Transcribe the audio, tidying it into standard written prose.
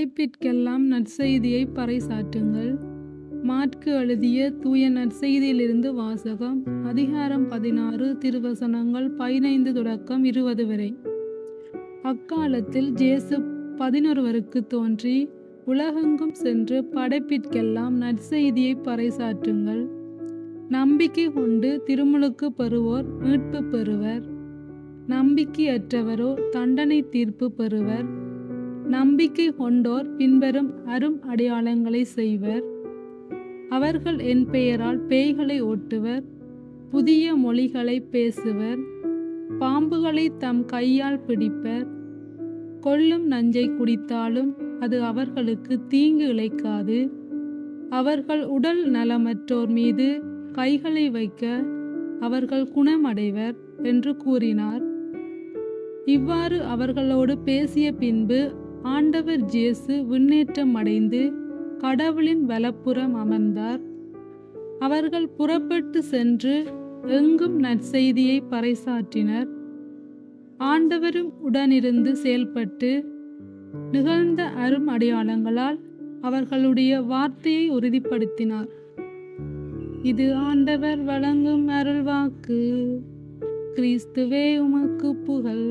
படைப்பிற்கெல்லாம் நற்செய்தியை பறைசாற்றுங்கள். மாற்கு எழுதிய தூய நற்செய்தியிலிருந்து வாசகம். அதிகாரம் 16 திருவசனங்கள் 15 தொடக்கம் 20 வரை. அக்காலத்தில் இயேசு 11 தோன்றி உலகெங்கும் சென்று படைப்பிற்கெல்லாம் நற்செய்தியை பறைசாற்றுங்கள். நம்பிக்கை கொண்டு திருமுழுக்கு பெறுவோர் மீட்பு பெறுவர். நம்பிக்கையற்றவரோ தண்டனை தீர்ப்பு பெறுவர். நம்பிக்கை கொண்டோர் பின்வரும் அரும் அடையாளங்களை செய்வர். அவர்கள் என் பெயரால் பேய்களை ஓட்டுவர், புதிய மொழிகளை பேசுவர், பாம்புகளை தம் கையால் பிடிப்பர், கொல்லும் நஞ்சை குடித்தாலும் அது அவர்களுக்கு தீங்கு இழைக்காது, அவர்கள் உடல் நலமற்றோர் மீது கைகளை வைக்க அவர்கள் குணமடைவர் என்று கூறினார். இவ்வாறு அவர்களோடு பேசிய பின்பு ஆண்டவர் இயேசு விண்ணேற்றம் அடைந்து கடவுளின் வலப்புறம் அமர்ந்தார். அவர்கள் புறப்பட்டு சென்று எங்கும் நற்செய்தியை பறைசாற்றினர். ஆண்டவரும் உடனிருந்து செயல்பட்டு நிகழ்ந்த அரும் அடையாளங்களால் அவர்களுடைய வார்த்தையை உறுதிப்படுத்தினார். இது ஆண்டவர் வழங்கும் அருள்வாக்கு. கிறிஸ்துவே உமக்கு புகழ்.